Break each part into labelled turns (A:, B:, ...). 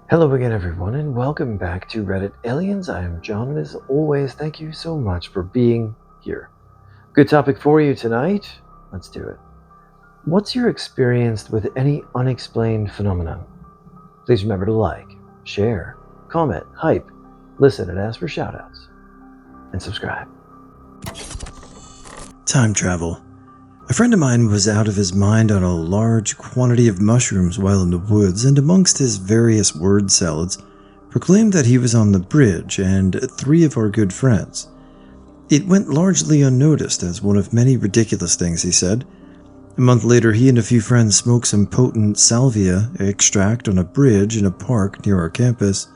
A: Hello again, everyone, and welcome back to Reddit Aliens. I am John, and as always, thank you so much for being here. Good topic for you tonight. Let's do it. What's your experience with any unexplained phenomenon? Please remember to like, share, comment, hype, listen, and ask for shoutouts. And subscribe.
B: Time travel. A friend of mine was out of his mind on a large quantity of mushrooms while in the woods, and amongst his various word salads, proclaimed that he was on the bridge and 3 of our good friends. It went largely unnoticed as one of many ridiculous things he said. A month later, he and a few friends smoked some potent salvia extract on a bridge in a park near our campus,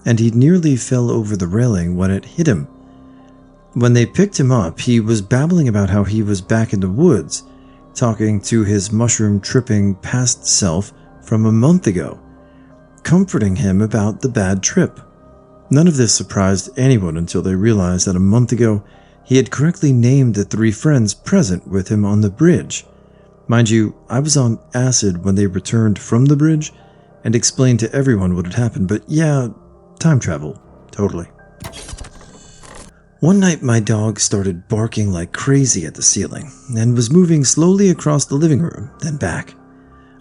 B: and he nearly fell over the railing when it hit him. When they picked him up, he was babbling about how he was back in the woods, talking to his mushroom-tripping past self from a month ago, comforting him about the bad trip. None of this surprised anyone until they realized that a month ago he had correctly named the 3 friends present with him on the bridge. Mind you, I was on acid when they returned from the bridge and explained to everyone what had happened, but yeah, time travel, totally. One night my dog started barking like crazy at the ceiling and was moving slowly across the living room, then back.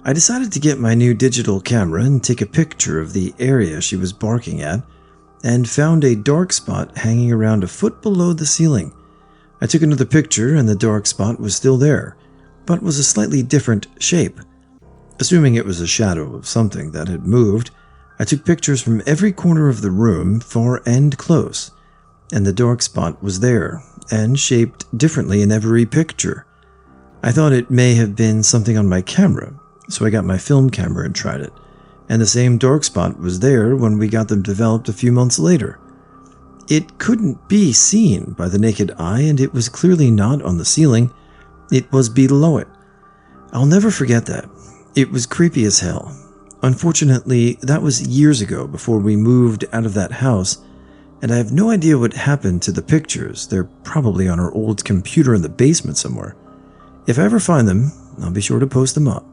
B: I decided to get my new digital camera and take a picture of the area she was barking at, and found a dark spot hanging around a foot below the ceiling. I took another picture and the dark spot was still there, but was a slightly different shape. Assuming it was a shadow of something that had moved, I took pictures from every corner of the room, far and close, and the dark spot was there, and shaped differently in every picture. I thought it may have been something on my camera, so I got my film camera and tried it, and the same dark spot was there when we got them developed a few months later. It couldn't be seen by the naked eye, and it was clearly not on the ceiling. It was below it. I'll never forget that. It was creepy as hell. Unfortunately, that was years ago before we moved out of that house, and I have no idea what happened to the pictures. They're probably on our old computer in the basement somewhere. If I ever find them, I'll be sure to post them up.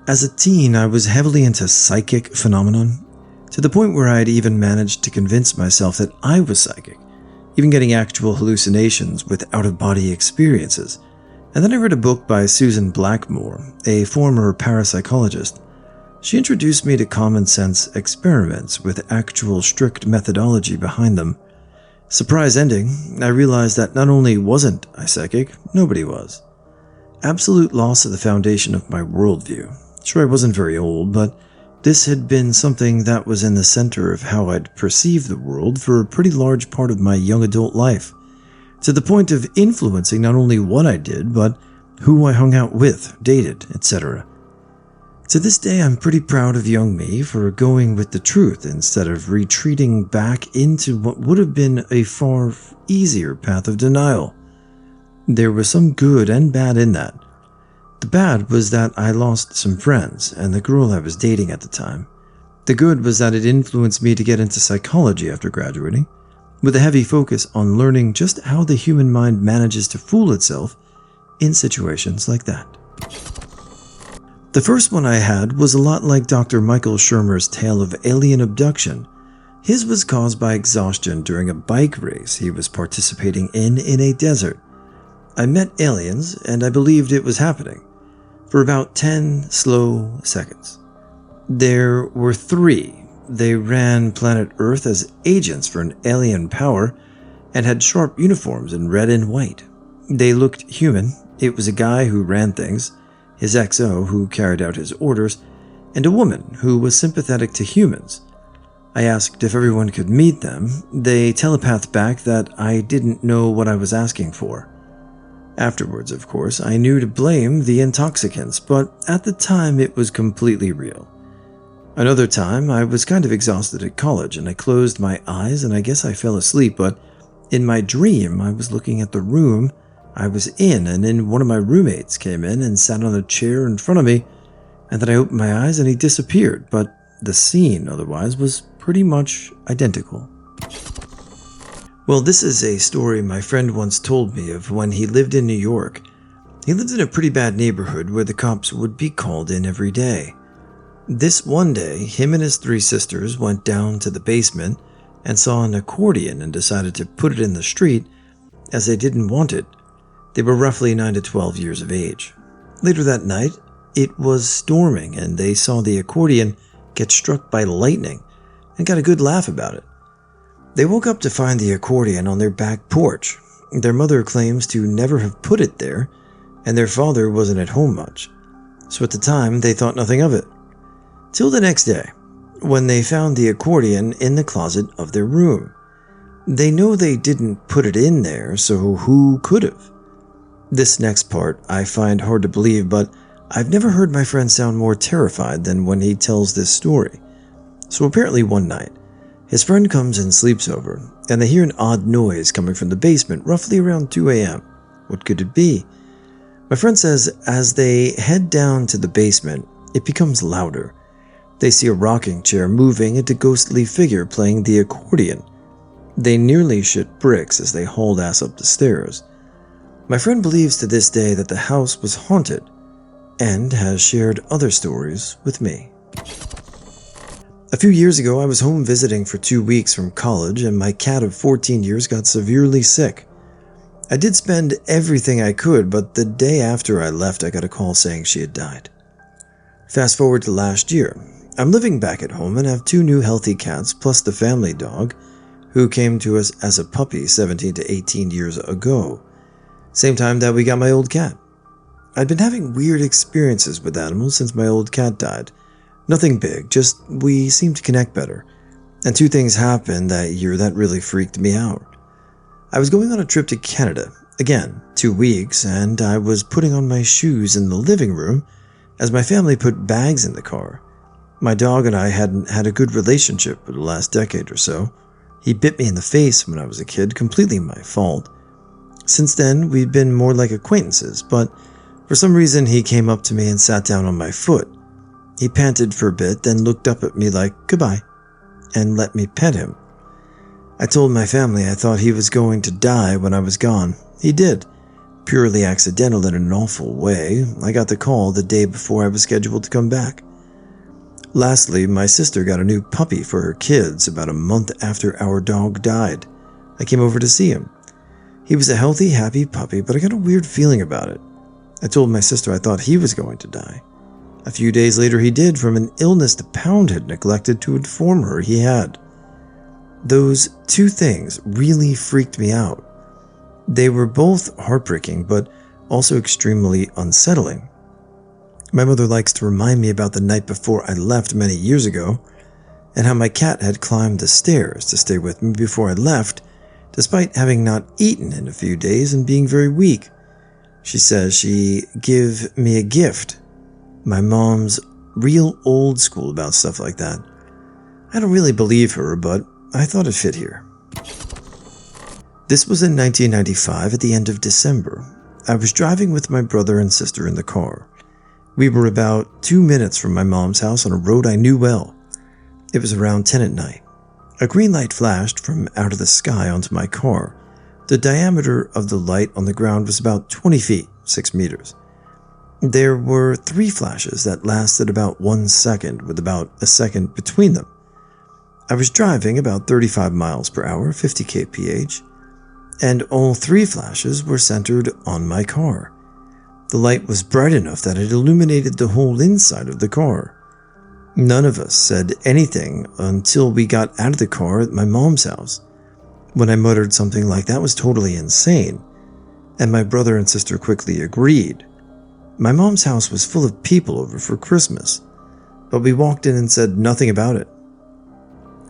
B: As a teen, I was heavily into psychic phenomenon, to the point where I had even managed to convince myself that I was psychic, even getting actual hallucinations with out-of-body experiences. And then I read a book by Susan Blackmore, a former parapsychologist. She introduced me to common sense experiments with actual strict methodology behind them. Surprise ending, I realized that not only wasn't I psychic, nobody was. Absolute loss of the foundation of my worldview. Sure, I wasn't very old, but this had been something that was in the center of how I'd perceived the world for a pretty large part of my young adult life, to the point of influencing not only what I did, but who I hung out with, dated, etc. To this day, I'm pretty proud of young me for going with the truth instead of retreating back into what would have been a far easier path of denial. There was some good and bad in that. The bad was that I lost some friends and the girl I was dating at the time. The good was that it influenced me to get into psychology after graduating, with a heavy focus on learning just how the human mind manages to fool itself in situations like that. The first one I had was a lot like Dr. Michael Shermer's tale of alien abduction. His was caused by exhaustion during a bike race he was participating in a desert. I met aliens, and I believed it was happening, for about 10 slow seconds. There were 3. They ran planet Earth as agents for an alien power, and had sharp uniforms in red and white. They looked human. It was a guy who ran things, his XO who carried out his orders, and a woman who was sympathetic to humans. I asked if everyone could meet them. They telepathed back that I didn't know what I was asking for. Afterwards, of course, I knew to blame the intoxicants, but at the time it was completely real. Another time, I was kind of exhausted at college, and I closed my eyes and I guess I fell asleep, but in my dream I was looking at the room I was in, and then one of my roommates came in and sat on a chair in front of me, and then I opened my eyes and he disappeared, but the scene otherwise was pretty much identical. Well, this is a story my friend once told me of when he lived in New York. He lived in a pretty bad neighborhood where the cops would be called in every day. This one day, him and his three sisters went down to the basement and saw an accordion and decided to put it in the street as they didn't want it. They were roughly 9 to 12 years of age. Later that night, it was storming and they saw the accordion get struck by lightning and got a good laugh about it. They woke up to find the accordion on their back porch. Their mother claims to never have put it there, and their father wasn't at home much. So at the time, they thought nothing of it. Till the next day, when they found the accordion in the closet of their room. They know they didn't put it in there, so who could have? This next part I find hard to believe, but I've never heard my friend sound more terrified than when he tells this story. So apparently one night, his friend comes and sleeps over, and they hear an odd noise coming from the basement roughly around 2 a.m. What could it be? My friend says as they head down to the basement, it becomes louder. They see a rocking chair moving and a ghostly figure playing the accordion. They nearly shit bricks as they hauled ass up the stairs. My friend believes to this day that the house was haunted and has shared other stories with me. A few years ago, I was home visiting for 2 weeks from college and my cat of 14 years got severely sick. I did spend everything I could, but the day after I left, I got a call saying she had died. Fast forward to last year. I'm living back at home and have 2 new healthy cats plus the family dog who came to us as a puppy 17 to 18 years ago. Same time that we got my old cat. I'd been having weird experiences with animals since my old cat died. Nothing big, just we seemed to connect better. And 2 things happened that year that really freaked me out. I was going on a trip to Canada, again, 2 weeks, and I was putting on my shoes in the living room as my family put bags in the car. My dog and I hadn't had a good relationship for the last decade or so. He bit me in the face when I was a kid, completely my fault. Since then, we've been more like acquaintances, but for some reason he came up to me and sat down on my foot. He panted for a bit, then looked up at me like, "Goodbye," and let me pet him. I told my family I thought he was going to die when I was gone. He did. Purely accidental in an awful way. I got the call the day before I was scheduled to come back. Lastly, my sister got a new puppy for her kids about a month after our dog died. I came over to see him. He was a healthy, happy puppy, but I got a weird feeling about it. I told my sister I thought he was going to die. A few days later he did, from an illness the pound had neglected to inform her he had. Those 2 things really freaked me out. They were both heartbreaking, but also extremely unsettling. My mother likes to remind me about the night before I left many years ago, and how my cat had climbed the stairs to stay with me before I left, despite having not eaten in a few days and being very weak. She says she gave me a gift. My mom's real old school about stuff like that. I don't really believe her, but I thought it fit here. This was in 1995 at the end of December. I was driving with my brother and sister in the car. We were about 2 minutes from my mom's house on a road I knew well. It was around 10 at night. A green light flashed from out of the sky onto my car. The diameter of the light on the ground was about 20 feet, 6 meters. There were 3 flashes that lasted about 1 second, with about a second between them. I was driving about 35 miles per hour, 50 kph, and all 3 flashes were centered on my car. The light was bright enough that it illuminated the whole inside of the car. None of us said anything until we got out of the car at my mom's house, when I muttered something like that was totally insane, and my brother and sister quickly agreed. My mom's house was full of people over for Christmas, but we walked in and said nothing about it.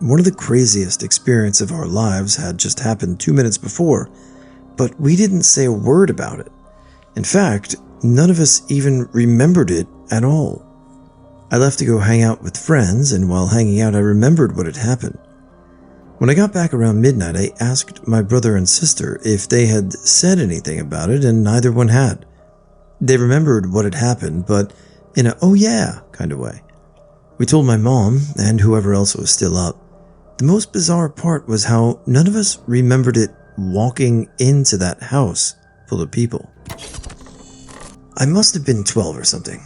B: One of the craziest experiences of our lives had just happened 2 minutes before, but we didn't say a word about it. In fact, none of us even remembered it at all. I left to go hang out with friends, and while hanging out I remembered what had happened. When I got back around midnight, I asked my brother and sister if they had said anything about it, and neither one had. They remembered what had happened, but in a "oh yeah" kind of way. We told my mom, and whoever else was still up. The most bizarre part was how none of us remembered it walking into that house full of people. I must have been 12 or something.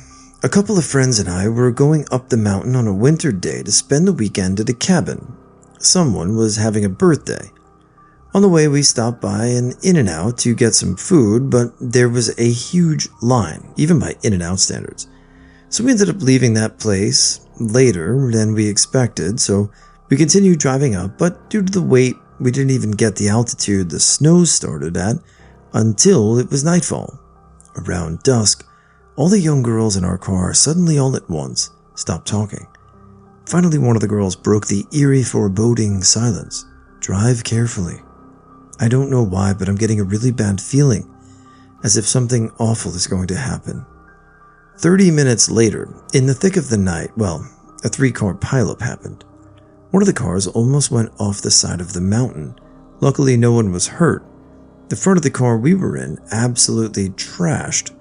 B: A couple of friends and I were going up the mountain on a winter day to spend the weekend at a cabin. Someone was having a birthday. On the way, we stopped by an In-N-Out to get some food, but there was a huge line, even by In-N-Out standards. So we ended up leaving that place later than we expected, so we continued driving up, but due to the wait, we didn't even get the altitude the snow started at until it was nightfall. Around dusk, all the young girls in our car suddenly all at once stopped talking. Finally, one of the girls broke the eerie, foreboding silence. "Drive carefully." I don't know why, but I'm getting a really bad feeling, as if something awful is going to happen. 30 minutes later, in the thick of the night, a 3-car pileup happened. One of the cars almost went off the side of the mountain. Luckily, no one was hurt. The front of the car we were in absolutely trashed.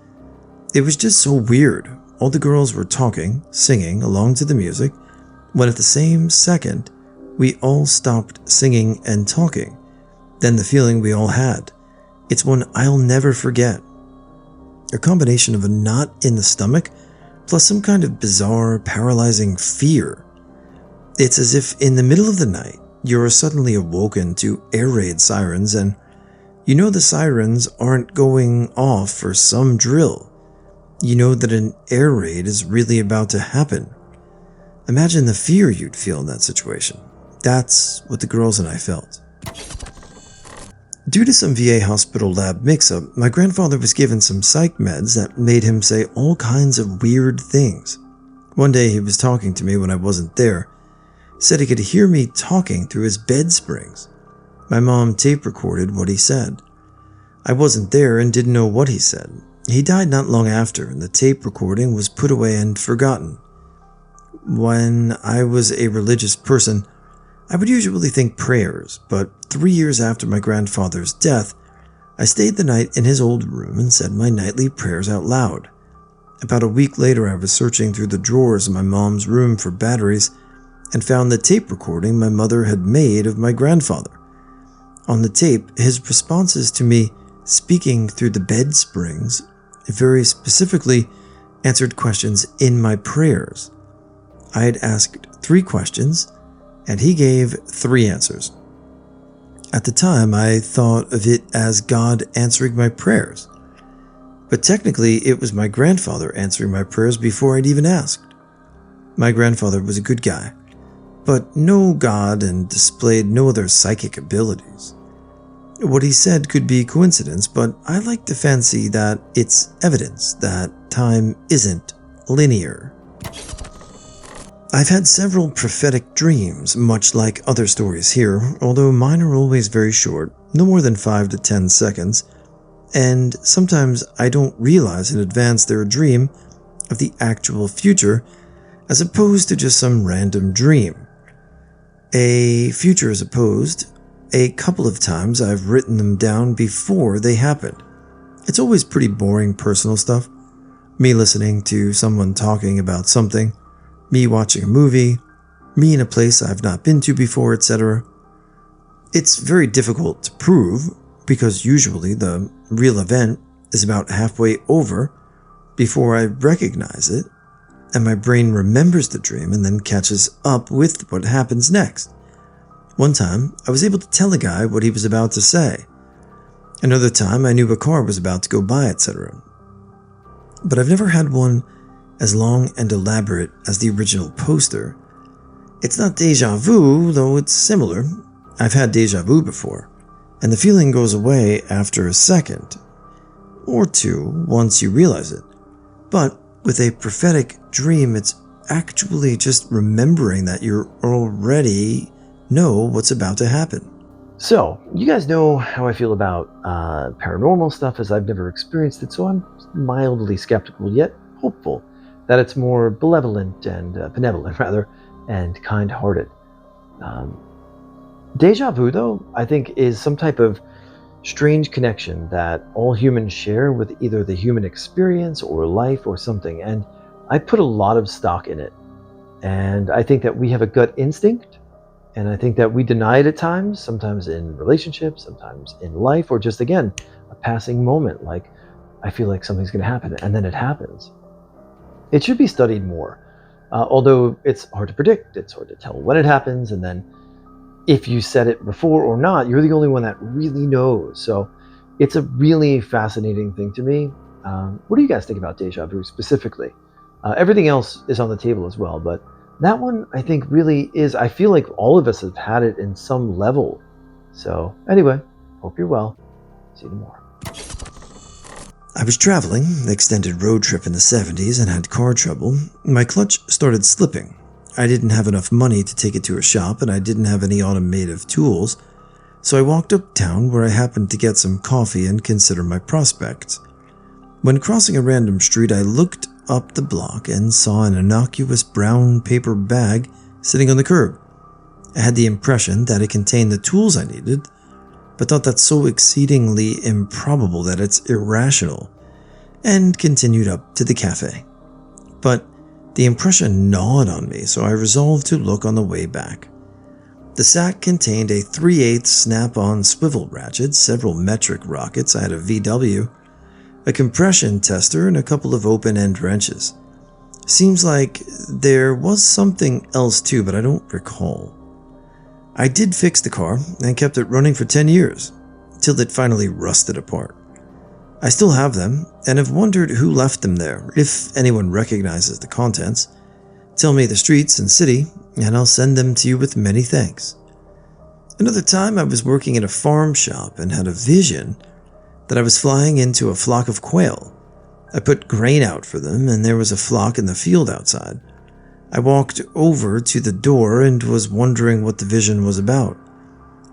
B: It was just so weird. All the girls were talking, singing along to the music, when at the same second, we all stopped singing and talking. Then the feeling we all had. It's one I'll never forget. A combination of a knot in the stomach, plus some kind of bizarre, paralyzing fear. It's as if in the middle of the night, you're suddenly awoken to air raid sirens, and you know the sirens aren't going off for some drill. You know that an air raid is really about to happen. Imagine the fear you'd feel in that situation. That's what the girls and I felt. Due to some VA hospital lab mix-up, my grandfather was given some psych meds that made him say all kinds of weird things. One day he was talking to me when I wasn't there, said he could hear me talking through his bed springs. My mom tape recorded what he said. I wasn't there and didn't know what he said. He died not long after, and the tape recording was put away and forgotten. When I was a religious person, I would usually think prayers, but 3 years after my grandfather's death, I stayed the night in his old room and said my nightly prayers out loud. About a week later, I was searching through the drawers in my mom's room for batteries and found the tape recording my mother had made of my grandfather. On the tape, his responses to me speaking through the bed springs very specifically answered questions in my prayers. I had asked 3 questions, and he gave 3 answers. At the time, I thought of it as God answering my prayers. But technically, it was my grandfather answering my prayers before I'd even asked. My grandfather was a good guy, but no God and displayed no other psychic abilities. What he said could be coincidence, but I like to fancy that it's evidence that time isn't linear. I've had several prophetic dreams, much like other stories here, although mine are always very short, no more than 5 to 10 seconds, and sometimes I don't realize in advance they're a dream of the actual future, as opposed to just some random dream. A future as opposed, a couple of times I've written them down before they happened. It's always pretty boring personal stuff. Me listening to someone talking about something, me watching a movie, me in a place I've not been to before, etc. It's very difficult to prove because usually the real event is about halfway over before I recognize it, and my brain remembers the dream and then catches up with what happens next. One time, I was able to tell a guy what he was about to say. Another time, I knew a car was about to go by, etc. But I've never had one as long and elaborate as the original poster. It's not deja vu, though it's similar. I've had deja vu before, and the feeling goes away after a second or 2 once you realize it. But with a prophetic dream, it's actually just remembering that you already know what's about to happen.
A: So, you guys know how I feel about paranormal stuff, as I've never experienced it, so I'm mildly skeptical yet hopeful that it's more benevolent and benevolent rather, and kind-hearted. Deja vu, though, I think is some type of strange connection that all humans share with either the human experience or life or something, and I put a lot of stock in it. And I think that we have a gut instinct, and I think that we deny it at times, sometimes in relationships, sometimes in life, or just, again, a passing moment, like I feel like something's going to happen, and then it happens. It should be studied more, although it's hard to predict. It's hard to tell when it happens, and then if you said it before or not, you're the only one that really knows. So it's a really fascinating thing to me. What do you guys think about deja vu specifically? Everything else is on the table as well, but that one I think really is. I feel like all of us have had it in some level. So anyway, hope you're well. See you tomorrow.
B: I was traveling, an extended road trip in the 70s, and had car trouble. My clutch started slipping. I didn't have enough money to take it to a shop, and I didn't have any automotive tools, so I walked uptown where I happened to get some coffee and consider my prospects. When crossing a random street, I looked up the block and saw an innocuous brown paper bag sitting on the curb. I had the impression that it contained the tools I needed, but thought that so exceedingly improbable that it's irrational, and continued up to the cafe. But the impression gnawed on me, so I resolved to look on the way back. The sack contained a 3/8 snap-on swivel ratchet, several metric rockets, I had a VW, a compression tester, and a couple of open-end wrenches. Seems like there was something else too, but I don't recall. I did fix the car and kept it running for 10 years, till it finally rusted apart. I still have them, and have wondered who left them there. If anyone recognizes the contents, tell me the streets and city, and I'll send them to you with many thanks. Another time I was working in a farm shop and had a vision that I was flying into a flock of quail. I put grain out for them, and there was a flock in the field outside. I walked over to the door and was wondering what the vision was about,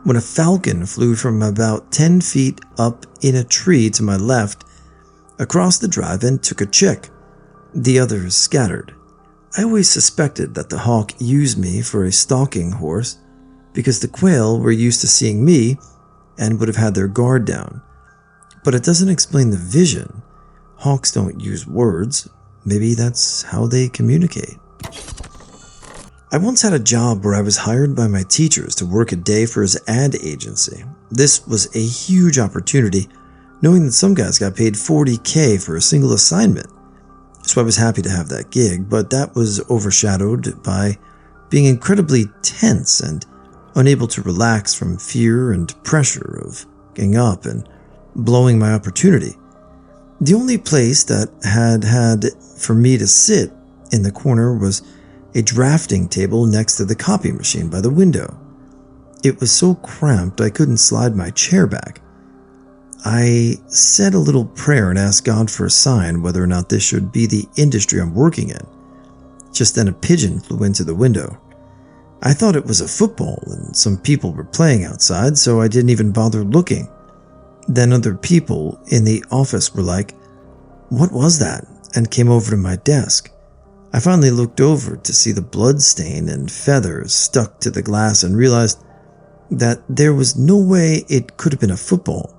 B: when a falcon flew from about 10 feet up in a tree to my left, across the drive, and took a chick. The others scattered. I always suspected that the hawk used me for a stalking horse, because the quail were used to seeing me and would have had their guard down. But it doesn't explain the vision. Hawks don't use words. Maybe that's how they communicate. I once had a job where I was hired by my teachers to work a day for his ad agency. This was a huge opportunity, knowing that some guys got paid $40K for a single assignment. So I was happy to have that gig, but that was overshadowed by being incredibly tense and unable to relax from fear and pressure of getting up and blowing my opportunity. The only place that had for me to sit in the corner was a drafting table next to the copy machine by the window. It was so cramped I couldn't slide my chair back. I said a little prayer and asked God for a sign whether or not this should be the industry I'm working in. Just then a pigeon flew into the window. I thought it was a football and some people were playing outside, so I didn't even bother looking. Then other people in the office were like, "What was that?" and came over to my desk. I finally looked over to see the blood stain and feathers stuck to the glass and realized that there was no way it could have been a football,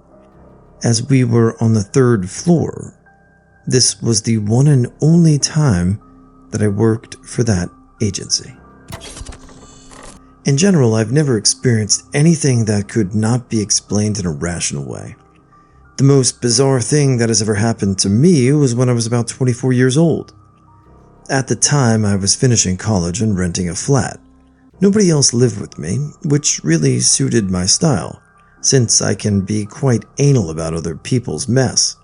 B: as we were on the 3rd floor. This was the one and only time that I worked for that agency. In general, I've never experienced anything that could not be explained in a rational way. The most bizarre thing that has ever happened to me was when I was about 24 years old. At the time, I was finishing college and renting a flat. Nobody else lived with me, which really suited my style, since I can be quite anal about other people's mess.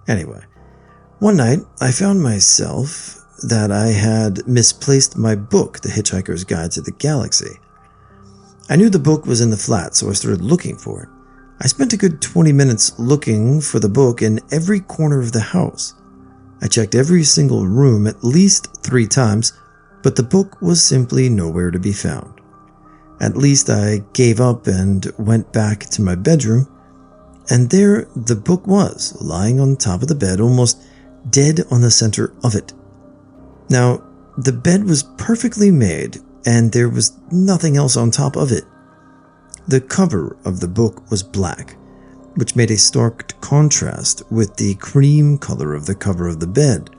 B: Anyway, one night I found myself that I had misplaced my book, The Hitchhiker's Guide to the Galaxy. I knew the book was in the flat, so I started looking for it. I spent a good 20 minutes looking for the book in every corner of the house. I checked every single room at least 3 times, but the book was simply nowhere to be found. At least I gave up and went back to my bedroom, and there the book was, lying on top of the bed, almost dead on the center of it. Now, the bed was perfectly made, and there was nothing else on top of it. The cover of the book was black, which made a stark contrast with the cream color of the cover of the bed.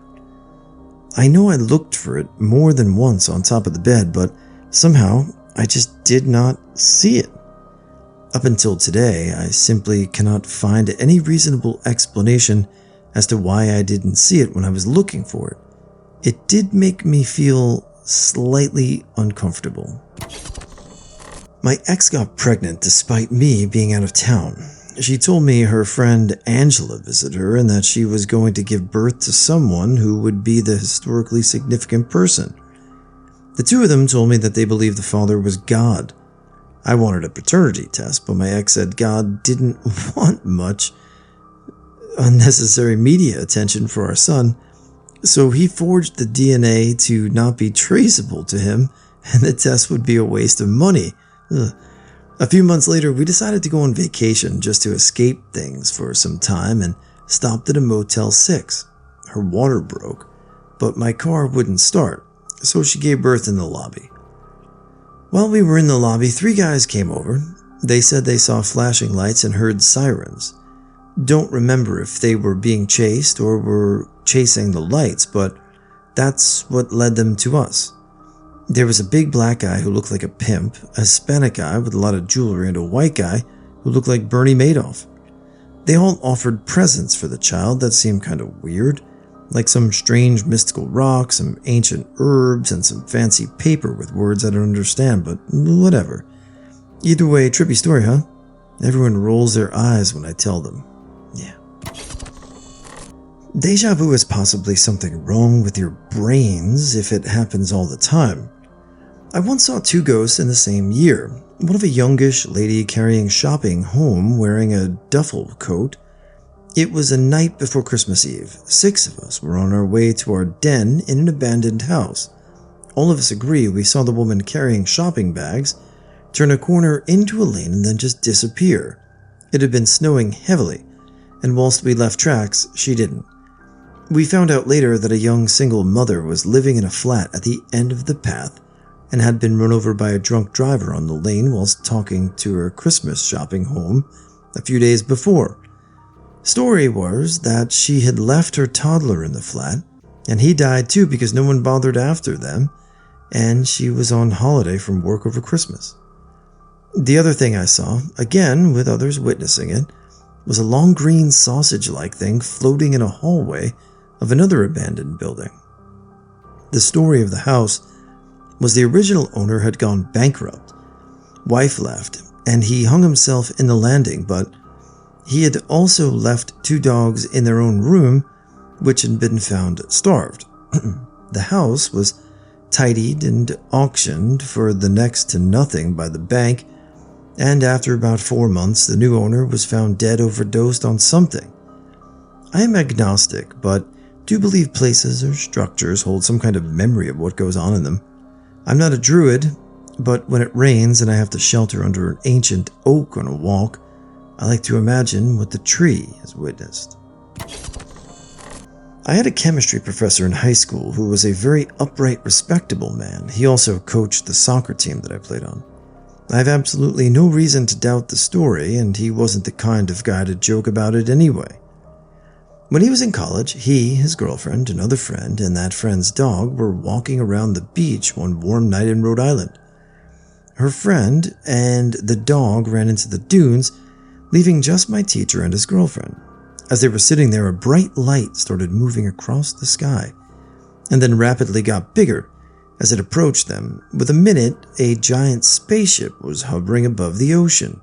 B: I know I looked for it more than once on top of the bed, but somehow I just did not see it. Up until today, I simply cannot find any reasonable explanation as to why I didn't see it when I was looking for it. it did make me feel slightly uncomfortable. My ex got pregnant despite me being out of town. She told me her friend Angela visited her and that she was going to give birth to someone who would be the historically significant person. The two of them told me that they believed the father was God. I wanted a paternity test, but my ex said God didn't want much unnecessary media attention for our son, so he forged the DNA to not be traceable to him, and the test would be a waste of money. Ugh. A few months later, we decided to go on vacation just to escape things for some time and stopped at a Motel 6. Her water broke, but my car wouldn't start, so she gave birth in the lobby. While we were in the lobby, 3 guys came over. They said they saw flashing lights and heard sirens. Don't remember if they were being chased or were chasing the lights, but that's what led them to us. There was a big black guy who looked like a pimp, a Hispanic guy with a lot of jewelry, and a white guy who looked like Bernie Madoff. They all offered presents for the child that seemed kind of weird, like some strange mystical rock, some ancient herbs, and some fancy paper with words I don't understand, but whatever. Either way, trippy story, huh? Everyone rolls their eyes when I tell them. Yeah. Deja vu is possibly something wrong with your brains if it happens all the time. I once saw 2 ghosts in the same year. One of a youngish lady carrying shopping home wearing a duffel coat. It was a night before Christmas Eve. 6 of us were on our way to our den in an abandoned house. All of us agree we saw the woman carrying shopping bags turn a corner into a lane and then just disappear. It had been snowing heavily, and whilst we left tracks, she didn't. We found out later that a young single mother was living in a flat at the end of the path and had been run over by a drunk driver on the lane whilst talking to her Christmas shopping home a few days before. Story was that she had left her toddler in the flat, and he died too because no one bothered after them, and she was on holiday from work over Christmas. The other thing I saw, again with others witnessing it, was a long green sausage-like thing floating in a hallway of another abandoned building. The story of the house was the original owner had gone bankrupt. Wife left, and he hung himself in the landing, but he had also left 2 dogs in their own room, which had been found starved. The house was tidied and auctioned for the next to nothing by the bank, and after about 4 months, the new owner was found dead overdosed on something. I am agnostic, but do believe places or structures hold some kind of memory of what goes on in them. I'm not a druid, but when it rains and I have to shelter under an ancient oak on a walk, I like to imagine what the tree has witnessed. I had a chemistry professor in high school who was a very upright, respectable man. He also coached the soccer team that I played on. I have absolutely no reason to doubt the story, and he wasn't the kind of guy to joke about it anyway. When he was in college, he, his girlfriend, another friend, and that friend's dog were walking around the beach one warm night in Rhode Island. Her friend and the dog ran into the dunes, leaving just my teacher and his girlfriend. As they were sitting there, a bright light started moving across the sky, and then rapidly got bigger as it approached them. Within a minute, a giant spaceship was hovering above the ocean.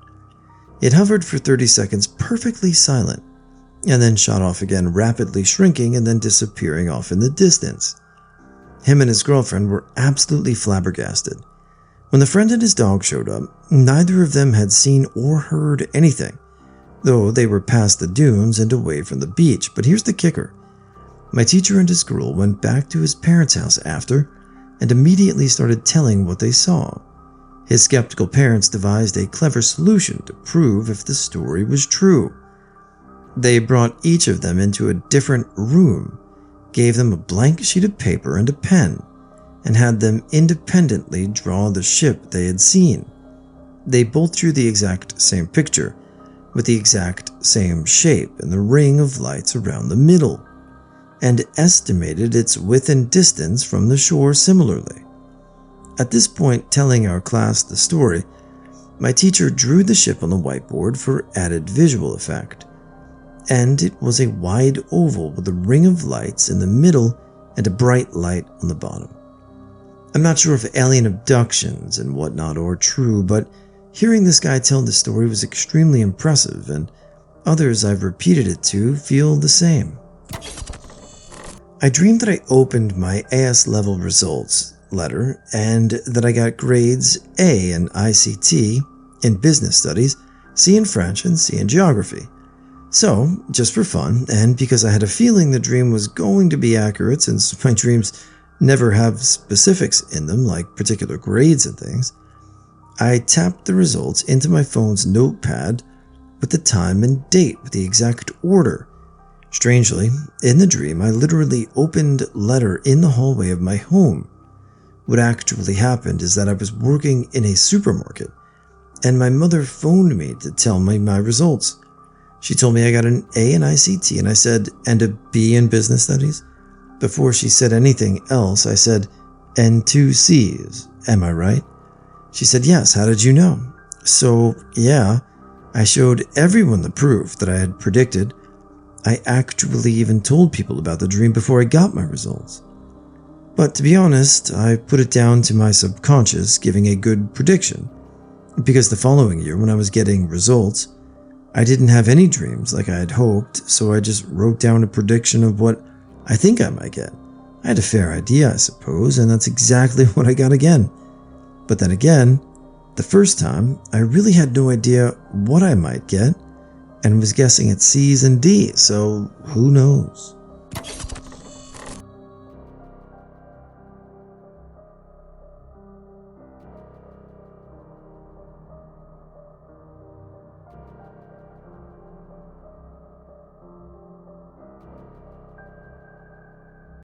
B: It hovered for 30 seconds perfectly silent, and then shot off again, rapidly shrinking and then disappearing off in the distance. Him and his girlfriend were absolutely flabbergasted. When the friend and his dog showed up, neither of them had seen or heard anything, though they were past the dunes and away from the beach. But here's the kicker. My teacher and his girl went back to his parents' house after and immediately started telling what they saw. His skeptical parents devised a clever solution to prove if the story was true. They brought each of them into a different room, gave them a blank sheet of paper and a pen, and had them independently draw the ship they had seen. They both drew the exact same picture, with the exact same shape and the ring of lights around the middle, and estimated its width and distance from the shore similarly. At this point, telling our class the story, my teacher drew the ship on the whiteboard for added visual effect, and it was a wide oval with a ring of lights in the middle and a bright light on the bottom. I'm not sure if alien abductions and whatnot are true, but hearing this guy tell the story was extremely impressive, and others I've repeated it to feel the same. I dreamed that I opened my AS level results letter and that I got grades A in ICT, in business studies, C in French, and C in geography. So, just for fun, and because I had a feeling the dream was going to be accurate since my dreams never have specifics in them like particular grades and things, I tapped the results into my phone's notepad with the time and date with the exact order. Strangely, in the dream, I literally opened letter in the hallway of my home. What actually happened is that I was working in a supermarket, and my mother phoned me to tell me my results. She told me I got an A in ICT, and I said, and a B in business studies. Before she said anything else, I said, and 2 C's, am I right? She said, yes, how did you know? So, yeah, I showed everyone the proof that I had predicted. I actually even told people about the dream before I got my results. But to be honest, I put it down to my subconscious giving a good prediction. Because the following year, when I was getting results, I didn't have any dreams like I had hoped, so I just wrote down a prediction of what I think I might get. I had a fair idea, I suppose, and that's exactly what I got again. But then again, the first time, I really had no idea what I might get, and was guessing at C's and D's, so who knows?